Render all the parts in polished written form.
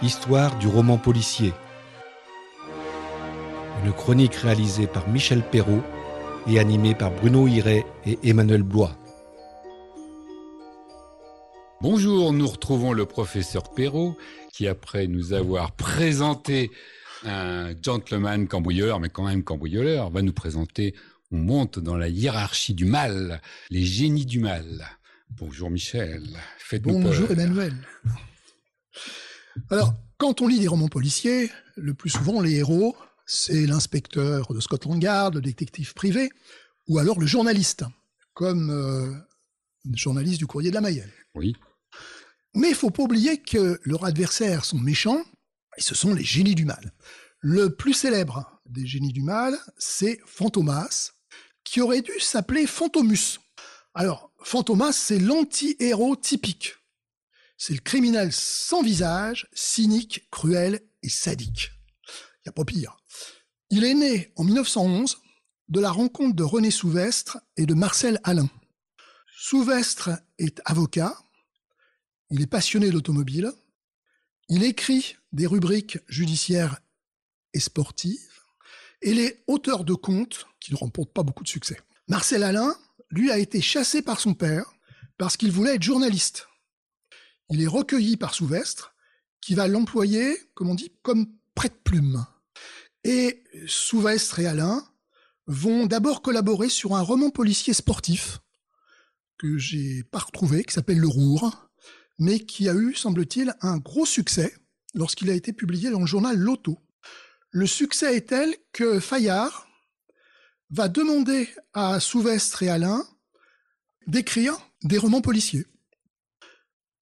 Histoire du roman policier. Une chronique réalisée par Michel Perrault et animée par Bruno Hiret et Emmanuel Blois. Bonjour, nous retrouvons le professeur Perrault qui, après nous avoir présenté un gentleman cambrioleur, mais quand même cambrioleur, va nous présenter, on monte dans la hiérarchie du mal, les génies du mal. Bonjour Michel, faites-nous peur. Bonjour Emmanuel. Alors, quand on lit des romans policiers, le plus souvent les héros, c'est l'inspecteur de Scotland Yard, le détective privé, ou alors le journaliste, comme le journaliste du Courrier de la Mayenne. Oui. Mais il ne faut pas oublier que leurs adversaires sont méchants, et ce sont les génies du mal. Le plus célèbre des génies du mal, c'est Fantomas, qui aurait dû s'appeler Fantomus. Alors, Fantomas, c'est l'anti-héros typique. C'est le criminel sans visage, cynique, cruel et sadique. Il n'y a pas pire. Il est né en 1911 de la rencontre de René Souvestre et de Marcel Alain. Souvestre est avocat, il est passionné d'automobile, il écrit des rubriques judiciaires et sportives, et il est auteur de contes qui ne remportent pas beaucoup de succès. Marcel Alain, lui, a été chassé par son père parce qu'il voulait être journaliste. Il est recueilli par Souvestre, qui va l'employer, comme on dit, comme prête-plume. Et Souvestre et Alain vont d'abord collaborer sur un roman policier sportif que j'ai pas retrouvé, qui s'appelle Le Roure, mais qui a eu, semble-t-il, un gros succès lorsqu'il a été publié dans le journal L'Auto. Le succès est tel que Fayard va demander à Souvestre et Alain d'écrire des romans policiers.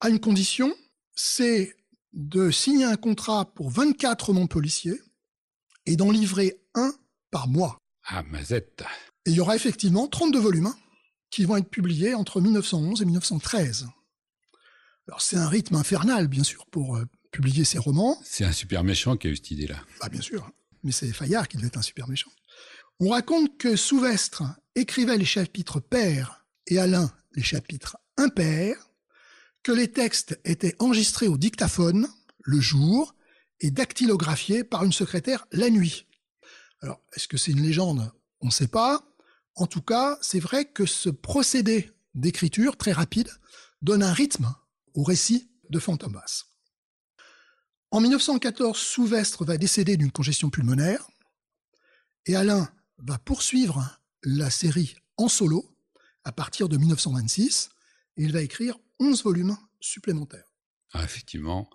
À une condition, c'est de signer un contrat pour 24 romans policiers et d'en livrer un par mois. Ah, mazette. Et il y aura effectivement 32 volumes qui vont être publiés entre 1911 et 1913. Alors c'est un rythme infernal, bien sûr, pour publier ces romans. C'est un super méchant qui a eu cette idée-là. Ah, bien sûr, mais c'est Fayard qui devait être un super méchant. On raconte que Souvestre écrivait les chapitres pairs et Alain les chapitres impairs, que les textes étaient enregistrés au dictaphone le jour et dactylographiés par une secrétaire la nuit. Alors, est-ce que c'est une légende ? On ne sait pas. En tout cas, c'est vrai que ce procédé d'écriture très rapide donne un rythme au récit de Fantomas. En 1914, Souvestre va décéder d'une congestion pulmonaire et Alain va poursuivre la série en solo à partir de 1926 et il va écrire 11 volumes supplémentaires. Ah, effectivement,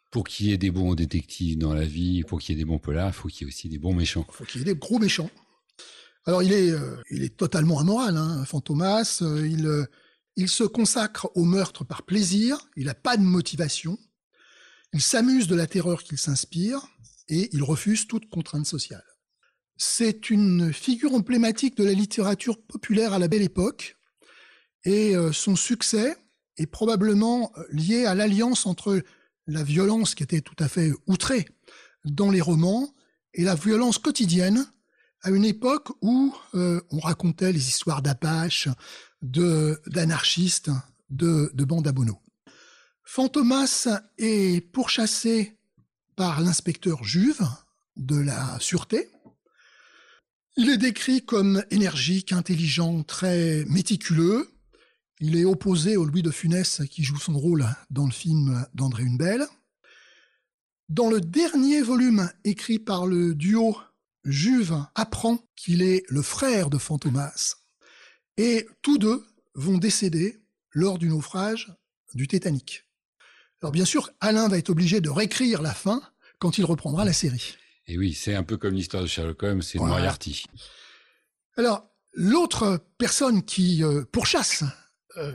pour qu'il y ait des bons détectives dans la vie, pour qu'il y ait des bons polars, il faut qu'il y ait aussi des bons méchants. Il faut qu'il y ait des gros méchants. Alors, il est totalement amoral, Fantomas. Il se consacre au meurtre par plaisir, il n'a pas de motivation, il s'amuse de la terreur qu'il s'inspire et il refuse toute contrainte sociale. C'est une figure emblématique de la littérature populaire à la Belle Époque et son succès est probablement lié à l'alliance entre la violence qui était tout à fait outrée dans les romans et la violence quotidienne à une époque où on racontait les histoires d'Apaches, d'anarchistes, de bandes à Bono. Fantomas est pourchassé par l'inspecteur Juve de la Sûreté. Il est décrit comme énergique, intelligent, très méticuleux. Il est opposé au Louis de Funès qui joue son rôle dans le film d'André Hunebelle. Dans le dernier volume écrit par le duo, Juve apprend qu'il est le frère de Fantomas et tous deux vont décéder lors du naufrage du Titanic. Alors bien sûr, Alain va être obligé de réécrire la fin quand il reprendra la série. Et oui, c'est un peu comme l'histoire de Sherlock Holmes, c'est Voilà. Moriarty. Alors, l'autre personne qui pourchasse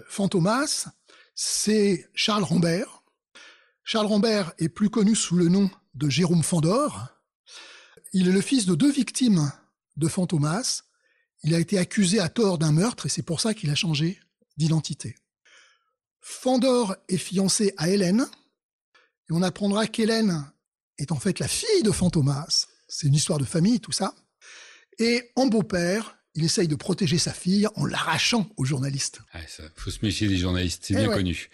Fantomas, c'est Charles Rambert. Charles Rambert est plus connu sous le nom de Jérôme Fandor. Il est le fils de 2 victimes de Fantomas. Il a été accusé à tort d'un meurtre et c'est pour ça qu'il a changé d'identité. Fandor est fiancé à Hélène et on apprendra qu'Hélène est en fait la fille de Fantomas. C'est une histoire de famille, tout ça. Et en beau-père, il essaye de protéger sa fille en l'arrachant aux journalistes. Ah, ça, faut se méfier des journalistes, c'est bien connu.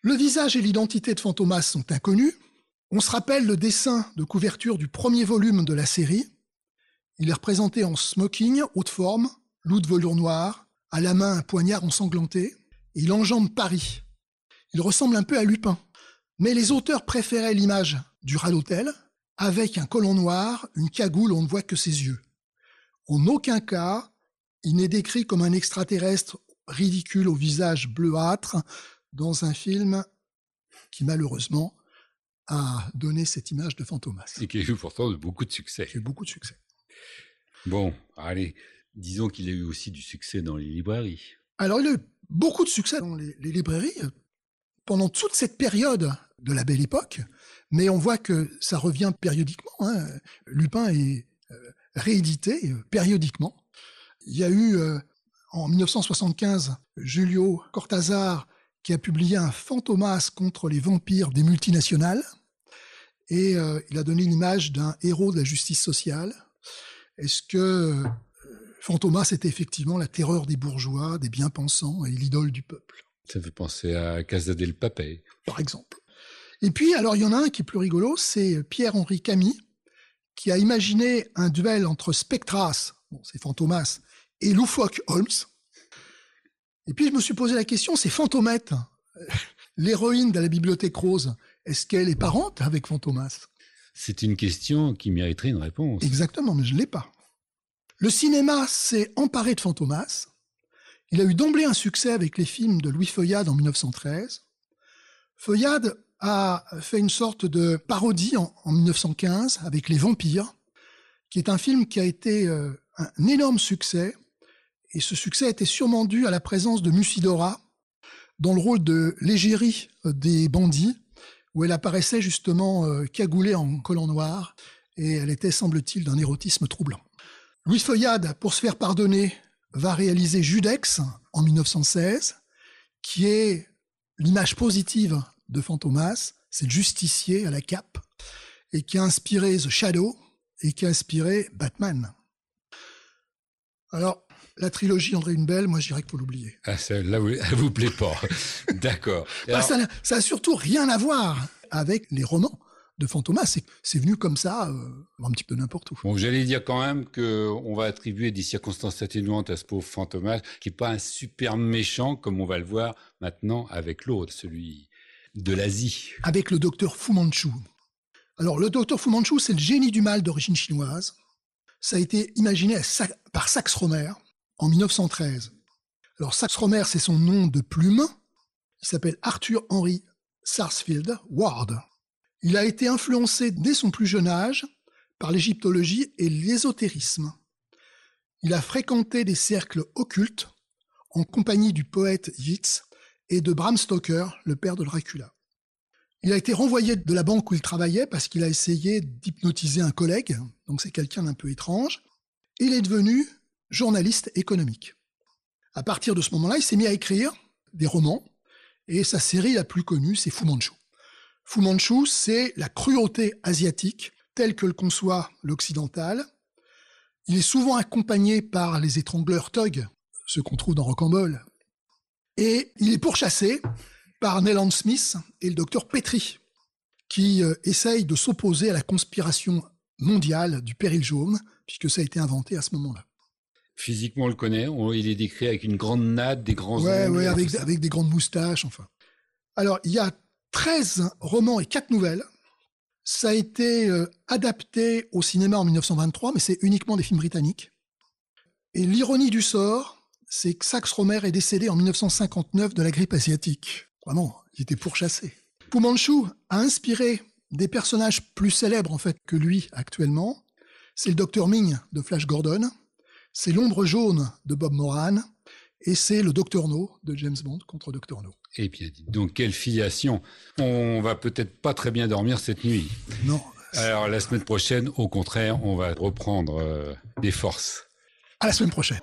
Le visage et l'identité de Fantomas sont inconnus. On se rappelle le dessin de couverture du premier volume de la série. Il est représenté en smoking, haute forme, loup de velours noir, à la main un poignard ensanglanté. Et il enjambe Paris. Il ressemble un peu à Lupin. Mais les auteurs préféraient l'image du rat d'hôtel, avec un collant noir, une cagoule où on ne voit que ses yeux. En aucun cas, il n'est décrit comme un extraterrestre ridicule au visage bleuâtre dans un film qui malheureusement a donné cette image de Fantomas. Et qui a eu pourtant beaucoup de succès. Qui a eu beaucoup de succès. Bon, allez, disons qu'il a eu aussi du succès dans les librairies. Alors, il a eu beaucoup de succès dans les librairies pendant toute cette période de la Belle Époque, mais on voit que ça revient périodiquement. Lupin est réédité périodiquement. Il y a eu en 1975 Julio Cortázar qui a publié un Fantomas contre les vampires des multinationales et il a donné l'image d'un héros de la justice sociale. Est-ce que Fantomas était effectivement la terreur des bourgeois, des bien-pensants et l'idole du peuple? Ça fait penser à Casa del Papel. Par exemple. Et puis, alors, il y en a un qui est plus rigolo, c'est Pierre-Henri Camille, qui a imaginé un duel entre Spectras, bon, c'est Fantomas, et loufoque Holmes. Et puis, je me suis posé la question, c'est Fantomette, l'héroïne de la Bibliothèque Rose, est-ce qu'elle est parente avec Fantomas? C'est une question qui mériterait une réponse. Exactement, mais je ne l'ai pas. Le cinéma s'est emparé de Fantomas. Il a eu d'emblée un succès avec les films de Louis Feuillade en 1913. Feuillade a fait une sorte de parodie en 1915 avec Les Vampires, qui est un film qui a été un énorme succès. Et ce succès a été sûrement dû à la présence de Musidora dans le rôle de l'égérie des bandits, où elle apparaissait justement cagoulée en collant noir, et elle était, semble-t-il, d'un érotisme troublant. Louis Feuillade, pour se faire pardonner, va réaliser Judex en 1916, qui est l'image positive de Fantomas, c'est le justicier à la cape, et qui a inspiré The Shadow, et qui a inspiré Batman. Alors, la trilogie André Hunebelle, moi je dirais qu'il faut l'oublier. Ah, celle-là, elle vous plaît pas. D'accord. Alors, ça a surtout rien à voir avec les romans de Fantomas. C'est venu comme ça, un petit peu n'importe où. Bon, j'allais dire quand même qu'on va attribuer des circonstances atténuantes à ce pauvre Fantomas, qui n'est pas un super méchant, comme on va le voir maintenant avec l'autre, celui de l'Asie. Avec le docteur Fu Manchu. Alors, le docteur Fu Manchu, c'est le génie du mal d'origine chinoise. Ça a été imaginé par Sax Rohmer en 1913. Alors, Sax Rohmer, c'est son nom de plume. Il s'appelle Arthur Henry Sarsfield Ward. Il a été influencé dès son plus jeune âge par l'égyptologie et l'ésotérisme. Il a fréquenté des cercles occultes en compagnie du poète Yeats et de Bram Stoker, le père de Dracula. Il a été renvoyé de la banque où il travaillait parce qu'il a essayé d'hypnotiser un collègue, donc c'est quelqu'un d'un peu étrange. Il est devenu journaliste économique. À partir de ce moment-là, il s'est mis à écrire des romans et sa série la plus connue, c'est Fu Manchu. Fu Manchu, c'est la cruauté asiatique telle que le conçoit l'occidental. Il est souvent accompagné par les étrangleurs Tog, ceux qu'on trouve dans Rocambole. Et il est pourchassé par Nayland Smith et le docteur Petrie, qui essayent de s'opposer à la conspiration mondiale du péril jaune, puisque ça a été inventé à ce moment-là. Physiquement, on le connaît, il est décrit avec une grande natte, des grands ongles. Oui, avec des grandes moustaches, enfin. Alors, il y a 13 romans et 4 nouvelles. Ça a été adapté au cinéma en 1923, mais c'est uniquement des films britanniques. Et l'ironie du sort, c'est que Sax Rohmer est décédé en 1959 de la grippe asiatique. Vraiment, il était pourchassé. Fu Manchu a inspiré des personnages plus célèbres en fait que lui actuellement. C'est le Dr Ming de Flash Gordon, c'est l'Ombre jaune de Bob Moran, et c'est le Dr No de James Bond contre Dr No. Eh bien, donc quelle filiation. On va peut-être pas très bien dormir cette nuit. Non. Alors la semaine prochaine, au contraire, on va reprendre des forces. À la semaine prochaine.